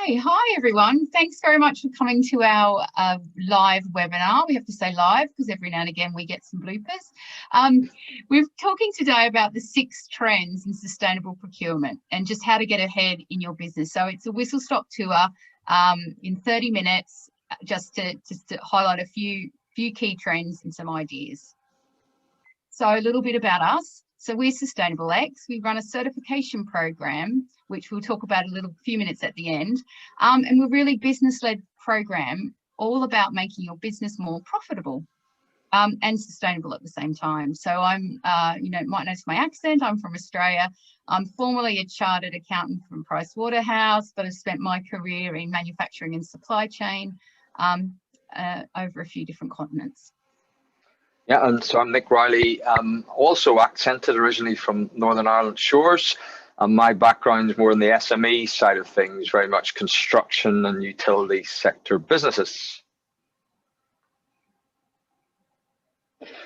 Hi everyone. Thanks very much for coming to our live webinar. We have to say live because every now and again we get some bloopers. We're talking today about the 6 trends in sustainable procurement and just how to get ahead in your business. So it's a whistle-stop tour in 30 minutes just to highlight a few key trends and some ideas. So a little bit about us. So we're Sustainable X. We run a certification program, which we'll talk about a few minutes at the end. And we're really business-led program, all about making your business more profitable and sustainable at the same time. So I'm, you might notice my accent. I'm from Australia. I'm formerly a chartered accountant from Pricewaterhouse, but I've spent my career in manufacturing and supply chain over a few different continents. Yeah, and so I'm Nick Riley, also accented originally from Northern Ireland shores. And my background is more in the SME side of things, very much construction and utility sector businesses.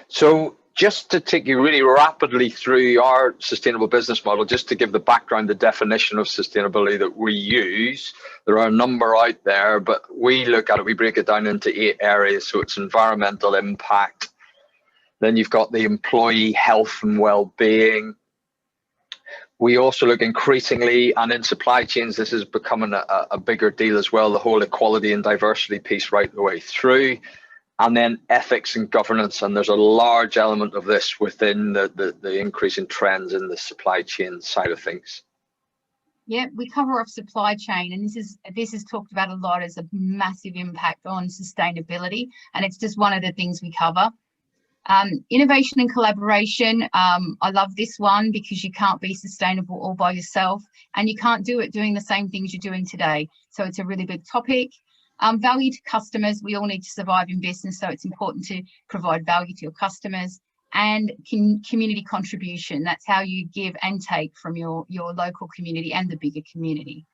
So just to take you really rapidly through our sustainable business model, just to give the background, the definition of sustainability that we use. There are a number out there, but we look at it, we break it down into 8 areas. So it's environmental impact. Then you've got the employee health and well-being. We also look increasingly, and in supply chains, this is becoming a bigger deal as well, the whole equality and diversity piece right the way through. And then ethics and governance, and there's a large element of this within the increasing trends in the supply chain side of things. Yeah, we cover off supply chain, and this is talked about a lot as a massive impact on sustainability, and it's just one of the things we cover. Innovation and collaboration. I love this one because you can't be sustainable all by yourself, and you can't do it doing the same things you're doing today. So it's a really big topic. Value to customers. We all need to survive in business, so it's important to provide value to your customers. And community contribution. That's how you give and take from your local community and the bigger community.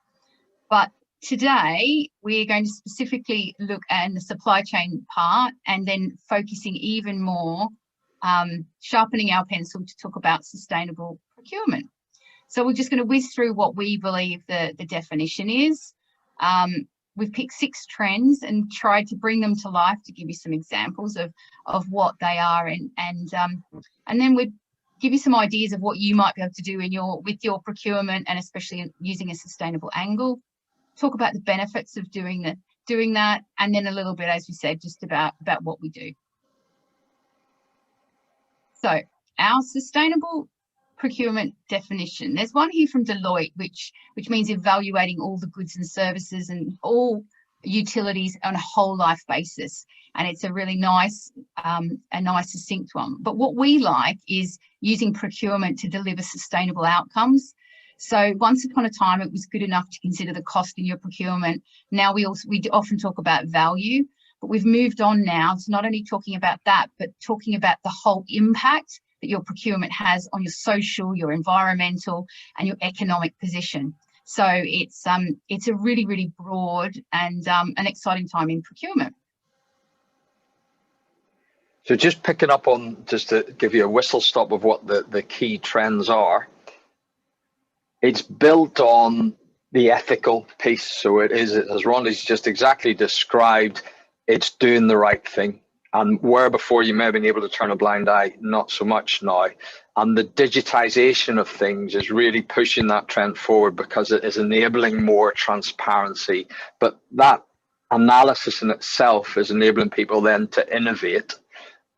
But today, we're going to specifically look at the supply chain part and then focusing even more, sharpening our pencil to talk about sustainable procurement. So we're just going to whiz through what we believe the definition is. We've picked 6 trends and tried to bring them to life to give you some examples of what they are, and then we'd give you some ideas of what you might be able to do with your procurement, and especially using a sustainable angle. Talk about the benefits of doing that, and then a little bit, as we said, just about what we do. So our sustainable procurement definition, there's one here from Deloitte, which means evaluating all the goods and services and all utilities on a whole life basis, and it's a really nice succinct one. But what we like is using procurement to deliver sustainable outcomes. So once upon a time, it was good enough to consider the cost in your procurement. Now we often talk about value, but we've moved on now to not only talking about that, but talking about the whole impact that your procurement has on your social, your environmental, and your economic position. So it's a really, really broad and an exciting time in procurement. So just picking up on, just to give you a whistle stop of what the key trends are. It's built on the ethical piece. So it is, as Rhonda's just exactly described, it's doing the right thing. And where before you may have been able to turn a blind eye, not so much now. And the digitization of things is really pushing that trend forward because it is enabling more transparency. But that analysis in itself is enabling people then to innovate.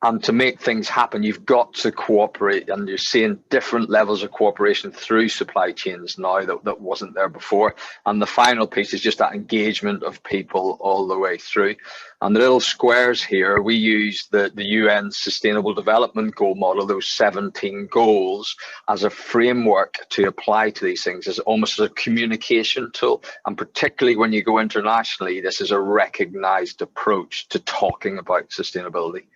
And to make things happen, you've got to cooperate, and you're seeing different levels of cooperation through supply chains now that wasn't there before. And the final piece is just that engagement of people all the way through. And the little squares here, we use the UN Sustainable Development Goal model, those 17 goals, as a framework to apply to these things, as almost as a communication tool. And particularly when you go internationally, this is a recognized approach to talking about sustainability.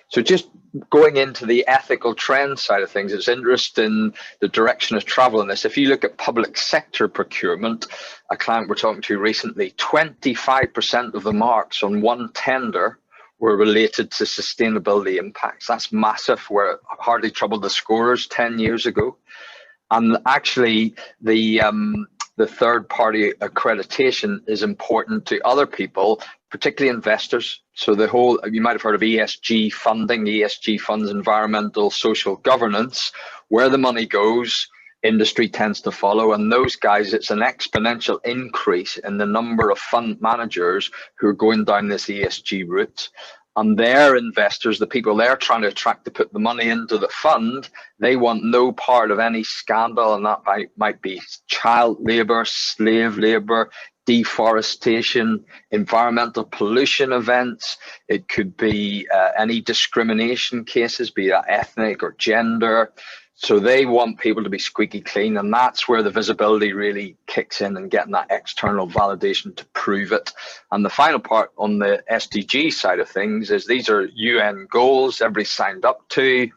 So just going into the ethical trend side of things, it's interesting the direction of travel in this. If you look at public sector procurement, a client we're talking to recently, 25% of the marks on one tender were related to sustainability impacts. That's massive, where it hardly troubled the scorers 10 years ago. And actually the the third-party accreditation is important to other people, particularly investors. So the whole, you might have heard of ESG funding, ESG funds, environmental, social governance, where the money goes, industry tends to follow. And those guys, it's an exponential increase in the number of fund managers who are going down this ESG route. And their investors, the people they're trying to attract to put the money into the fund, they want no part of any scandal, and that might be child labour, slave labour, deforestation, environmental pollution events. It could be any discrimination cases, be that ethnic or gender. So they want people to be squeaky clean, and that's where the visibility really kicks in and getting that external validation to prove it. And the final part on the SDG side of things is these are UN goals everybody signed up to.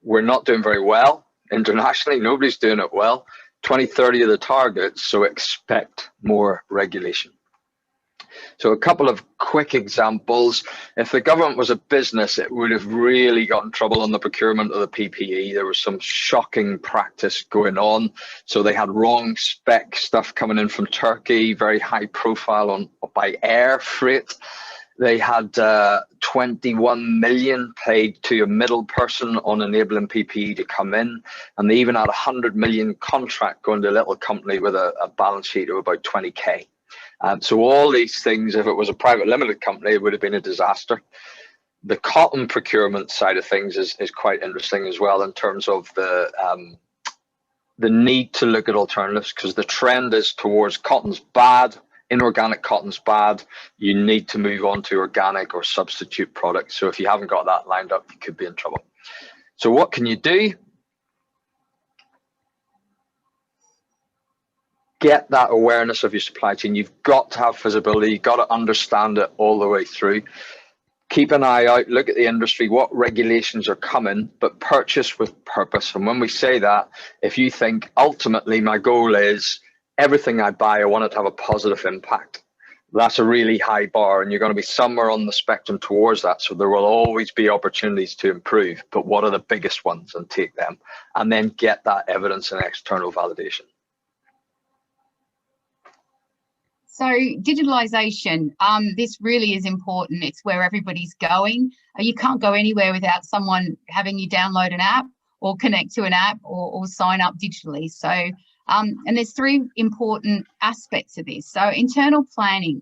We're not doing very well internationally. Nobody's doing it well. 2030 are the targets, so expect more regulation. So a couple of quick examples. If the government was a business, it would have really got in trouble on the procurement of the PPE. There was some shocking practice going on. So they had wrong spec stuff coming in from Turkey, very high profile by air freight. They had 21 million paid to a middle person on enabling PPE to come in. And they even had 100 million contract going to a little company with a balance sheet of about 20K. So all these things, if it was a private limited company, it would have been a disaster. The cotton procurement side of things is quite interesting as well, in terms of the need to look at alternatives, because the trend is towards cotton's bad, inorganic cotton's bad. You need to move on to organic or substitute products. So if you haven't got that lined up, you could be in trouble. So what can you do? Get that awareness of your supply chain. You've got to have visibility. You've got to understand it all the way through. Keep an eye out, look at the industry, what regulations are coming, but purchase with purpose. And when we say that, if you think ultimately my goal is everything I buy, I want it to have a positive impact. That's a really high bar, and you're going to be somewhere on the spectrum towards that. So there will always be opportunities to improve, but what are the biggest ones, and take them, and then get that evidence and external validation. So digitalization, this really is important. It's where everybody's going. You can't go anywhere without someone having you download an app or connect to an app or sign up digitally. So, and there's three important aspects of this. So internal planning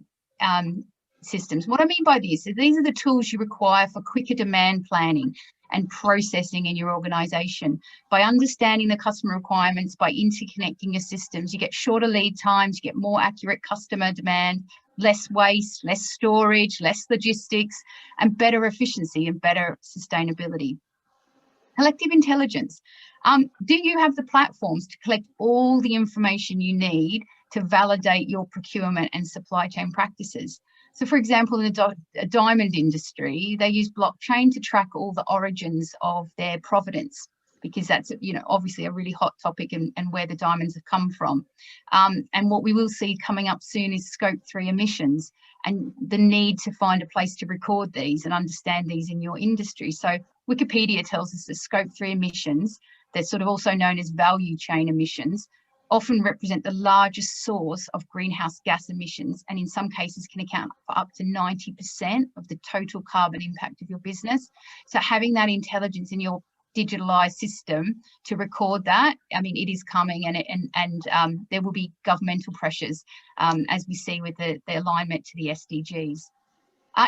systems. What I mean by this is these are the tools you require for quicker demand planning and processing in your organization. By understanding the customer requirements, by interconnecting your systems, you get shorter lead times, you get more accurate customer demand, less waste, less storage, less logistics, and better efficiency and better sustainability. Collective intelligence. Do you have the platforms to collect all the information you need to validate your procurement and supply chain practices? So for example, in the diamond industry, they use blockchain to track all the origins of their provenance, because that's, you know, obviously a really hot topic and where the diamonds have come from. And what we will see coming up soon is Scope 3 emissions and the need to find a place to record these and understand these in your industry. So Wikipedia tells us that Scope 3 emissions, they're sort of also known as value chain emissions, often represent the largest source of greenhouse gas emissions, and in some cases can account for up to 90% of the total carbon impact of your business. So having that intelligence in your digitalized system to record that, I mean, it is coming, and there will be governmental pressures as we see with the alignment to the SDGs.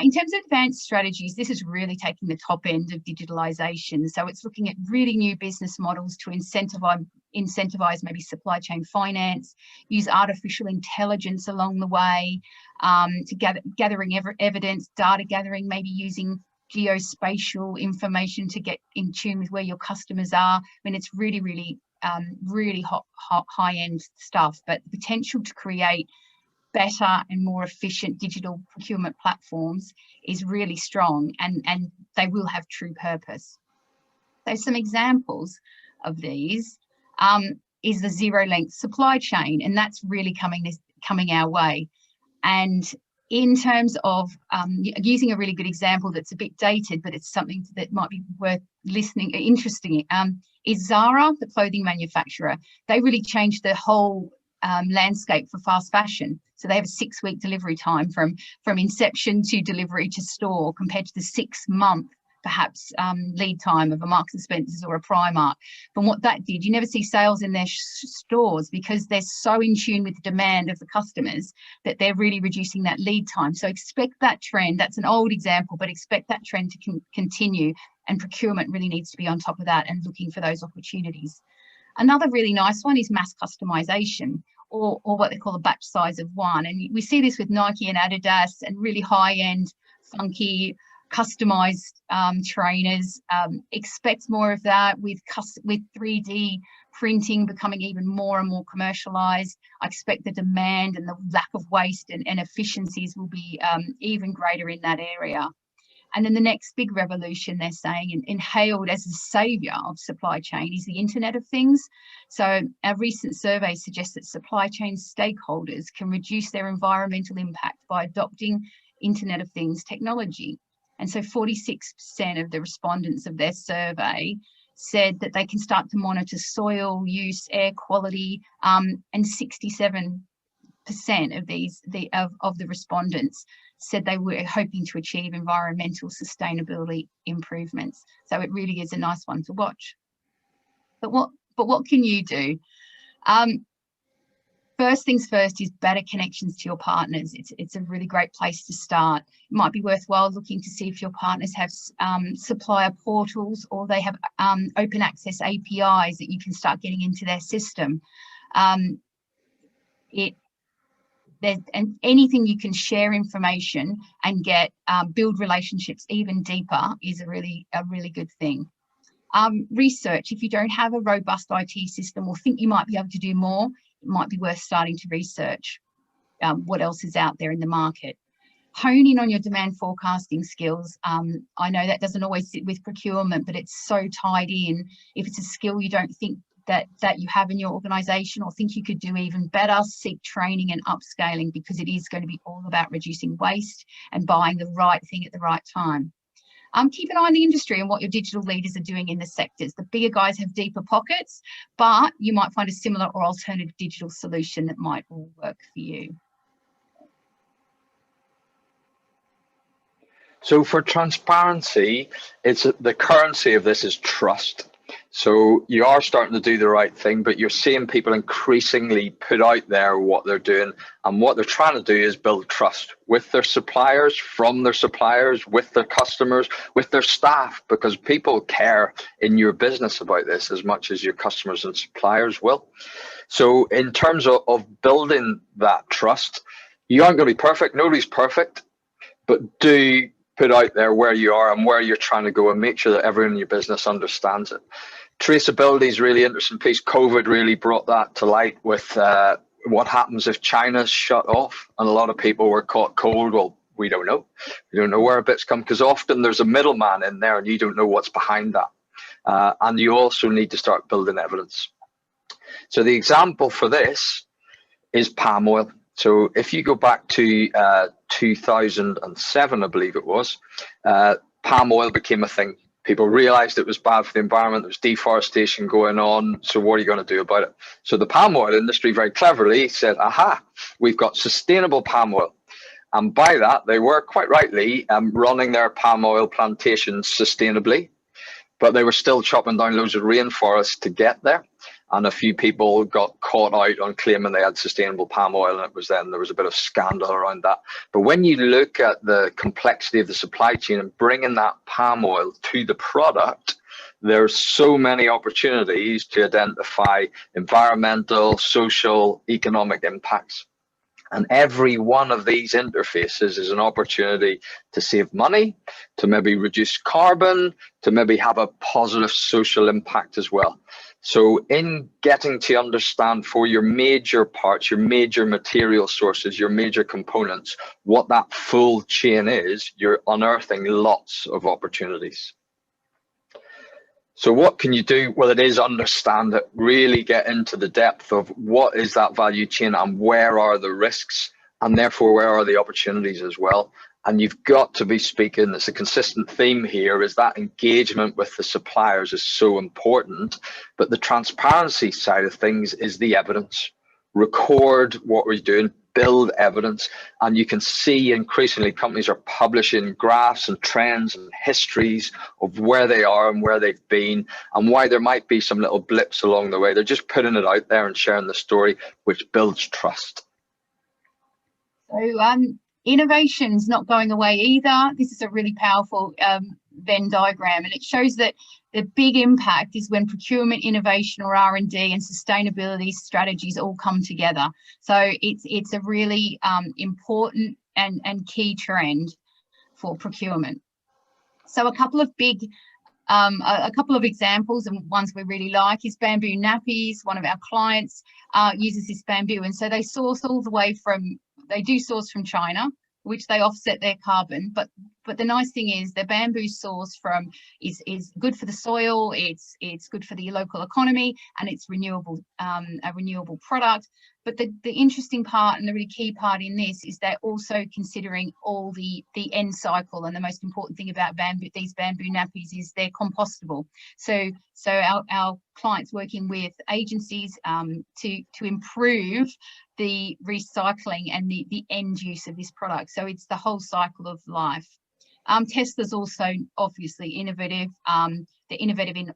In terms of advanced strategies, this is really taking the top end of digitalization. So it's looking at really new business models to incentivize maybe supply chain finance, use artificial intelligence along the way, to gathering evidence, data gathering, maybe using geospatial information to get in tune with where your customers are. I mean, it's really, really, really high-end stuff, but the potential to create better and more efficient digital procurement platforms is really strong, and they will have true purpose. So some examples of these is the zero-length supply chain, and that's really coming our way. And in terms of using a really good example that's a bit dated, but it's something that might be worth listening, interesting, is Zara, the clothing manufacturer. They really changed the whole landscape for fast fashion. So they have a 6-week delivery time from inception to delivery to store, compared to the 6-month perhaps lead time of a Marks and Spencer's or a Primark. But what that did, you never see sales in their stores because they're so in tune with the demand of the customers that they're really reducing that lead time. So expect that trend. That's an old example, but expect that trend to continue, and procurement really needs to be on top of that and looking for those opportunities. Another really nice one is mass customization, or what they call a batch size of one. And we see this with Nike and Adidas and really high-end, funky, customized trainers. Expect more of that with 3D printing becoming even more and more commercialized. I expect the demand and the lack of waste and efficiencies will be even greater in that area. And then the next big revolution, they're saying, and hailed as the savior of supply chain, is the Internet of Things. So a recent survey suggests that supply chain stakeholders can reduce their environmental impact by adopting Internet of Things technology. And so 46% of the respondents of their survey said that they can start to monitor soil use, air quality, and 67% of the respondents said they were hoping to achieve environmental sustainability improvements. So it really is a nice one to watch. But what can you do? First things first is better connections to your partners. It's a really great place to start. It might be worthwhile looking to see if your partners have supplier portals, or they have open access APIs that you can start getting into their system. And anything you can share information and get build relationships even deeper is a really good thing. Research. If you don't have a robust IT system or think you might be able to do more, it might be worth starting to research what else is out there in the market. Hone in on your demand forecasting skills. I know that doesn't always sit with procurement, but it's so tied in. If it's a skill you don't think that you have in your organization or think you could do even better, seek training and upscaling, because it is going to be all about reducing waste and buying the right thing at the right time. Keep an eye on the industry and what your digital leaders are doing in the sectors. The bigger guys have deeper pockets, but you might find a similar or alternative digital solution that might all work for you. So for transparency, the currency of this is trust. So you are starting to do the right thing, but you're seeing people increasingly put out there what they're doing, and what they're trying to do is build trust with their suppliers, from their suppliers, with their customers, with their staff, because people care in your business about this as much as your customers and suppliers will. So in terms of building that trust, you aren't going to be perfect. Nobody's perfect, but do put out there where you are and where you're trying to go, and make sure that everyone in your business understands it. Traceability is a really interesting piece. COVID really brought that to light with what happens if China's shut off and a lot of people were caught cold. Well, we don't know. We don't know where bits come, because often there's a middleman in there and you don't know what's behind that. And you also need to start building evidence. So the example for this is palm oil. So if you go back to 2007, I believe it was, palm oil became a thing. People realized it was bad for the environment. There was deforestation going on. So what are you going to do about it? So the palm oil industry very cleverly said, aha, we've got sustainable palm oil. And by that, they were quite rightly running their palm oil plantations sustainably, but they were still chopping down loads of rainforests to get there. And a few people got caught out on claiming they had sustainable palm oil, and there was a bit of scandal around that. But when you look at the complexity of the supply chain and bringing that palm oil to the product, there's so many opportunities to identify environmental, social, economic impacts. And every one of these interfaces is an opportunity to save money, to maybe reduce carbon, to maybe have a positive social impact as well. So in getting to understand for your major parts, your major material sources, your major components, what that full chain is, you're unearthing lots of opportunities. So what can you do? Well, it is understand it, really get into the depth of what is that value chain and where are the risks, and therefore where are the opportunities as well. And you've got to be speaking, it's a consistent theme here, is that engagement with the suppliers is so important, but the transparency side of things is the evidence. record what we're doing, build evidence, and you can see increasingly companies are publishing graphs and trends and histories of where they are and where they've been and why there might be some little blips along the way. They're just putting it out there and sharing the story, which builds trust. So innovation's not going away either. This is a really powerful Venn diagram, and it shows that the big impact is when procurement, innovation, or R&D and sustainability strategies all come together. So it's a really important and key trend for procurement. So a couple of examples and ones we really like is bamboo nappies. One of our clients uses this bamboo, and so they source all the way from, they do source from China, which they offset their carbon, but the nice thing is the bamboo source from is good for the soil, it's good for the local economy, and it's renewable, a renewable product. But the interesting part and the really key part in this is they're also considering all the end cycle, and the most important thing about these bamboo nappies is they're compostable. So our clients working with agencies to improve the recycling and the end use of this product. So it's the whole cycle of life. Tesla's also obviously innovative. They're innovative in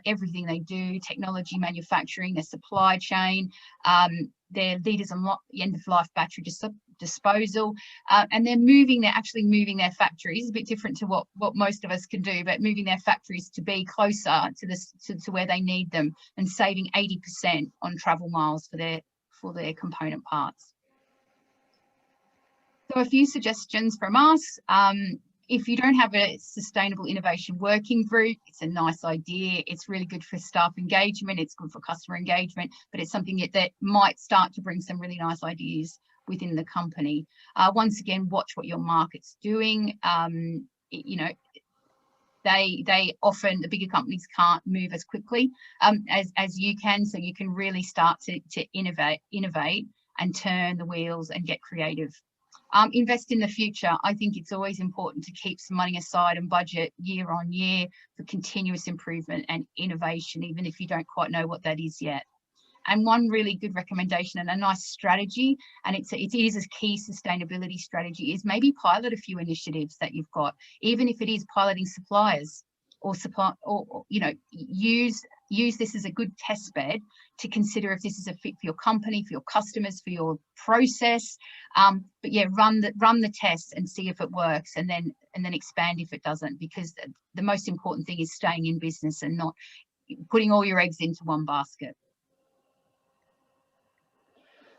everything they do: technology, manufacturing, their supply chain. They're leaders on end-of-life battery disposal, and they're actually moving their factories, a bit different to what most of us can do, but moving their factories to be closer to where they need them, and saving 80% on travel miles for their component parts. So a few suggestions from us. If you don't have a sustainable innovation working group, it's a nice idea. It's really good for staff engagement. It's good for customer engagement, but it's something that might start to bring some really nice ideas within the company. Once again, watch what your market's doing. You know, they often, the bigger companies can't move as quickly as you can, so you can really start to innovate and turn the wheels and get creative. Invest in the future. I think it's always important to keep some money aside and budget year on year for continuous improvement and innovation, even if you don't quite know what that is yet. And one really good recommendation and a nice strategy, and it is a key sustainability strategy, is maybe pilot a few initiatives that you've got, even if it is piloting suppliers or you know, use this as a good test bed to consider if this is a fit for your company, for your customers, for your process. But yeah, run the test and see if it works, and then expand if it doesn't, because the most important thing is staying in business and not putting all your eggs into one basket.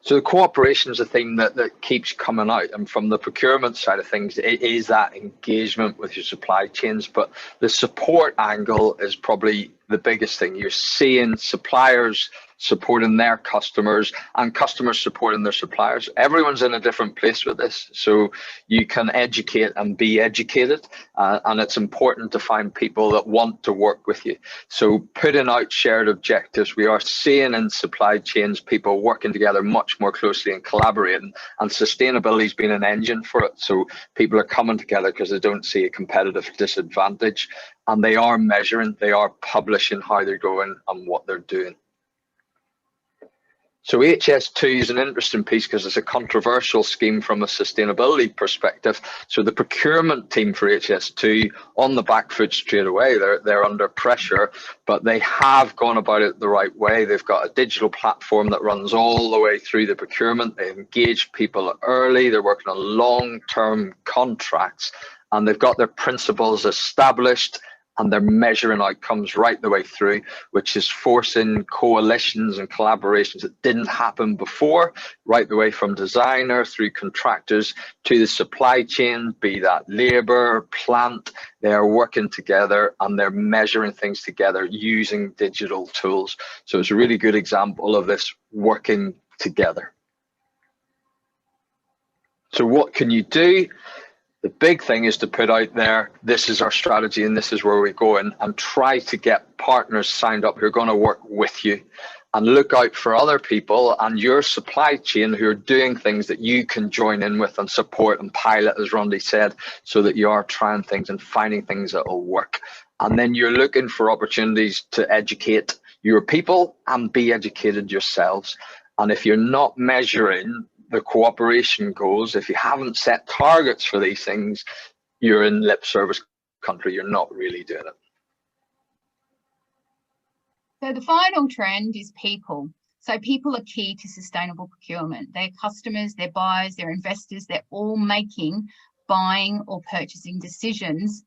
So the cooperation is a thing that keeps coming out, and from the procurement side of things, it is that engagement with your supply chains, but the support angle is probably the biggest thing. You're seeing suppliers supporting their customers and customers supporting their suppliers. Everyone's in a different place with this, so you can educate and be educated, and it's important to find people that want to work with you. So putting out shared objectives, we are seeing in supply chains people working together much more closely and collaborating, and sustainability has been an engine for it. So people are coming together because they don't see a competitive disadvantage, and they are measuring, they are publishing how they're going and what they're doing. So HS2 is an interesting piece because it's a controversial scheme from a sustainability perspective. So the procurement team for HS2 on the back foot straight away. They're under pressure, but they have gone about it the right way. They've got a digital platform that runs all the way through the procurement. They engage people early. They're working on long-term contracts, and they've got their principles established, and they're measuring outcomes right the way through, which is forcing coalitions and collaborations that didn't happen before, right the way from designer through contractors to the supply chain, be that labor, plant. They are working together and they're measuring things together using digital tools. So it's a really good example of this working together. So what can you do? The big thing is to put out there, this is our strategy and this is where we're going, and try to get partners signed up who are going to work with you, and look out for other people and your supply chain who are doing things that you can join in with and support and pilot, as Rondi said, so that you are trying things and finding things that will work. And then you're looking for opportunities to educate your people and be educated yourselves. And if you're not measuring the cooperation goals, if you haven't set targets for these things, you're in lip service country. You're not really doing it. So the final trend is people. So people are key to sustainable procurement. Their customers, their buyers, their investors, they're all making buying or purchasing decisions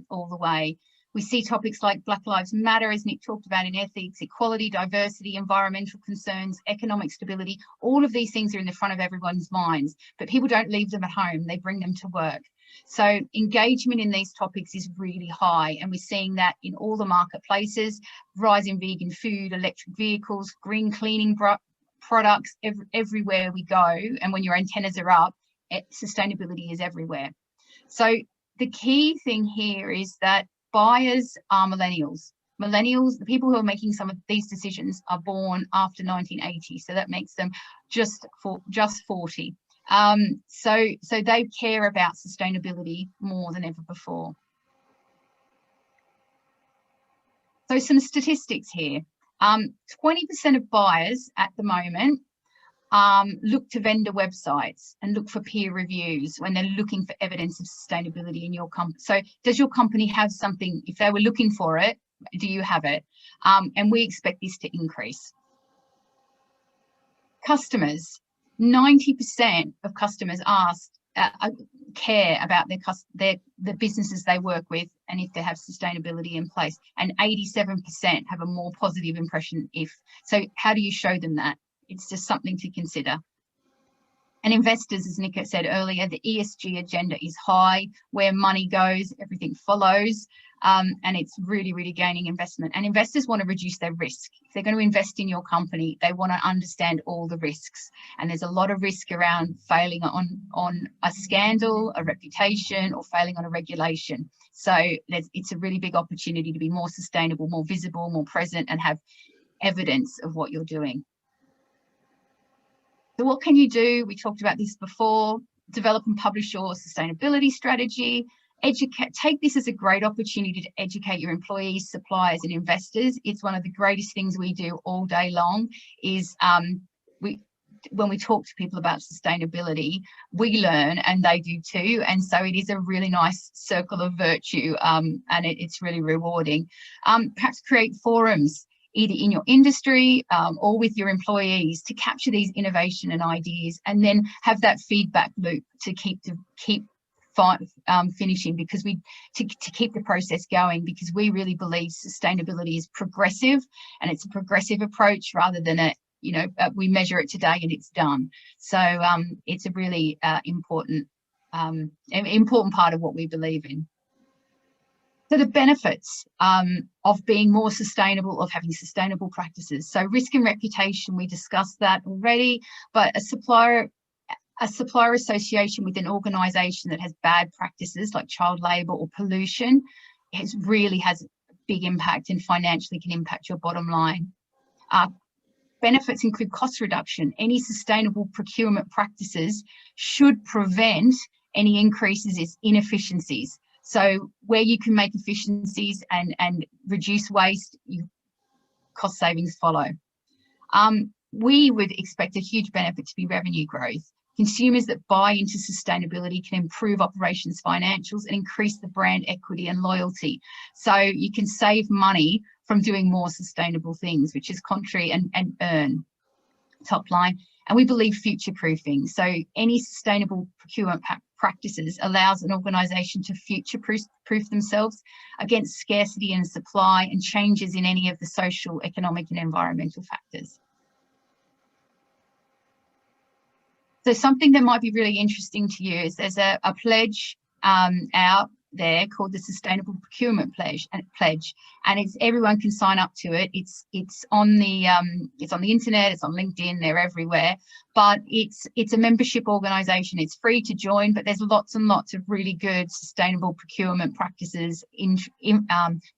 all the way. We see topics like Black Lives Matter, as Nick talked about, in ethics, equality, diversity, environmental concerns, economic stability. All of these things are in the front of everyone's minds, but people don't leave them at home. They bring them to work. So engagement in these topics is really high, and we're seeing that in all the marketplaces: rise in vegan food, electric vehicles, green cleaning products, everywhere we go. And when your antennas are up, sustainability is everywhere. So the key thing here is that buyers are millennials. Millennials, the people who are making some of these decisions, are born after 1980, so that makes them just 40. So they care about sustainability more than ever before. So some statistics here. 20% of buyers at the moment look to vendor websites and look for peer reviews when they're looking for evidence of sustainability in your company. So does your company have something? If they were looking for it, do you have it? And we expect this to increase. Customers. 90% of customers care about the businesses they work with and if they have sustainability in place, and 87% have a more positive impression if. So how do you show them that? It's just something to consider. And investors, as Nick said earlier, the ESG agenda is high. Where money goes, everything follows. And it's really, really gaining investment. And investors want to reduce their risk. If they're going to invest in your company, they want to understand all the risks. And there's a lot of risk around failing on a scandal, a reputation, or failing on a regulation. So it's a really big opportunity to be more sustainable, more visible, more present, and have evidence of what you're doing. So what can you do? We talked about this before. Develop and publish your sustainability strategy. Take this as a great opportunity to educate your employees, suppliers, and investors. It's one of the greatest things we do all day long. Is when we talk to people about sustainability, we learn and they do too. And so it is a really nice circle of virtue, and it's really rewarding. Perhaps create forums, either in your industry or with your employees, to capture these innovation and ideas, and then have that feedback loop to keep finishing, because to keep the process going, because we really believe sustainability is progressive, and it's a progressive approach rather than we measure it today and it's done. So it's a really important part of what we believe in. So the benefits of being more sustainable, of having sustainable practices. So risk and reputation, we discussed that already, but a supplier association with an organisation that has bad practices like child labour or pollution really has a big impact, and financially can impact your bottom line. Benefits include cost reduction. Any sustainable procurement practices should prevent any increases in inefficiencies. So where you can make efficiencies and reduce waste, cost savings follow. We would expect a huge benefit to be revenue growth. Consumers that buy into sustainability can improve operations financials and increase the brand equity and loyalty. So you can save money from doing more sustainable things, which is contrary, and earn top line. And we believe future proofing. So any sustainable procurement practices allows an organisation to future proof themselves against scarcity in supply and changes in any of the social, economic and environmental factors. So something that might be really interesting to you is there's a pledge out there called the Sustainable Procurement Pledge, and everyone can sign up to it. It's on the internet, it's on LinkedIn, they're everywhere. But it's a membership organisation. It's free to join, but there's lots and lots of really good sustainable procurement practices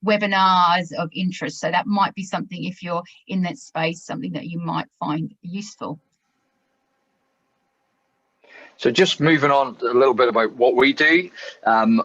webinars of interest. So that might be something, if you're in that space, something that you might find useful. So just moving on a little bit about what we do, and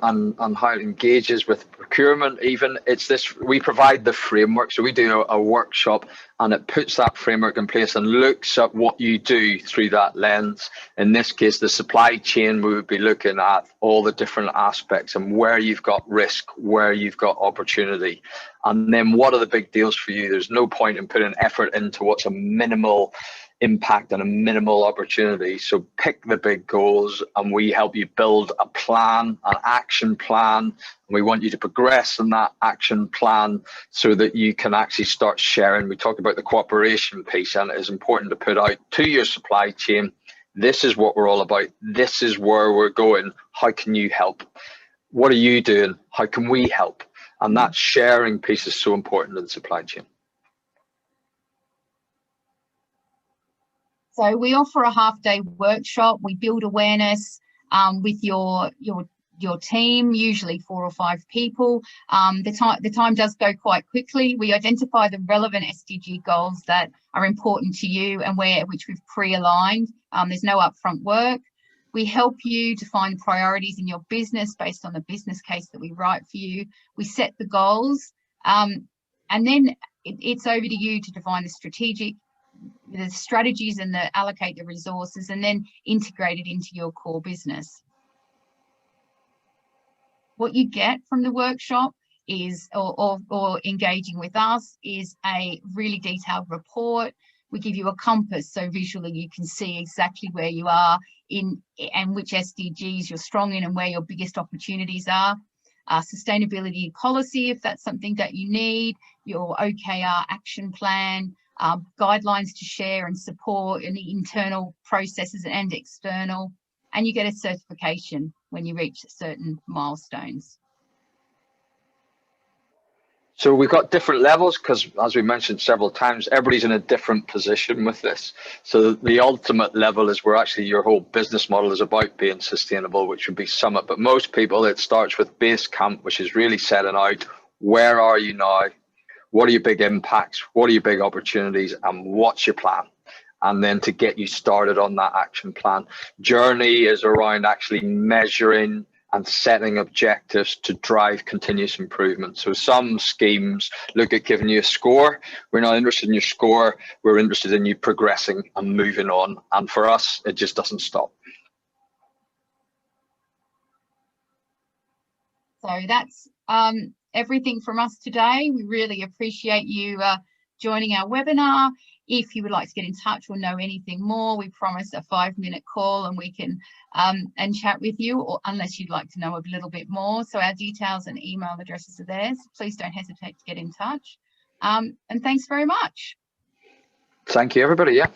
how it engages with procurement even. It's this, we provide the framework. So we do a workshop and it puts that framework in place and looks at what you do through that lens. In this case, the supply chain, we would be looking at all the different aspects and where you've got risk, where you've got opportunity. And then what are the big deals for you? There's no point in putting effort into what's a minimal impact and a minimal opportunity. So pick the big goals and we help you build a plan, an action plan. And we want you to progress in that action plan so that you can actually start sharing. We talked about the cooperation piece, and it is important to put out to your supply chain, this is what we're all about. This is where we're going. How can you help? What are you doing? How can we help? And that sharing piece is so important in supply chain. So we offer a half-day workshop. We build awareness with your team, usually 4 or 5 people. The time does go quite quickly. We identify the relevant SDG goals that are important to you and which we've pre-aligned. There's no upfront work. We help you define priorities in your business based on the business case that we write for you. We set the goals, and then it's over to you to define the strategies and allocate the resources and then integrate it into your core business. What you get from the workshop is, or engaging with us, is a really detailed report. We give you a compass so visually you can see exactly where you are in and which SDGs you're strong in and where your biggest opportunities are. Sustainability policy, if that's something that you need, your OKR action plan, guidelines to share and support in the internal processes and external, and you get a certification when you reach certain milestones. So we've got different levels because, as we mentioned several times, everybody's in a different position with this. So the ultimate level is where actually your whole business model is about being sustainable, which would be Summit. But most people, it starts with base camp, which is really setting out, where are you now? What are your big impacts? What are your big opportunities? And what's your plan? And then to get you started on that action plan. Journey is around actually measuring and setting objectives to drive continuous improvement. So some schemes look at giving you a score. We're not interested in your score. We're interested in you progressing and moving on. And for us, it just doesn't stop. So that's everything from us today. We really appreciate you joining our webinar. If you would like to get in touch or know anything more, we promise a 5-minute call and we can and chat with you, or unless you'd like to know a little bit more. So our details and email addresses are there. So please don't hesitate to get in touch. And thanks very much. Thank you, everybody. Yeah.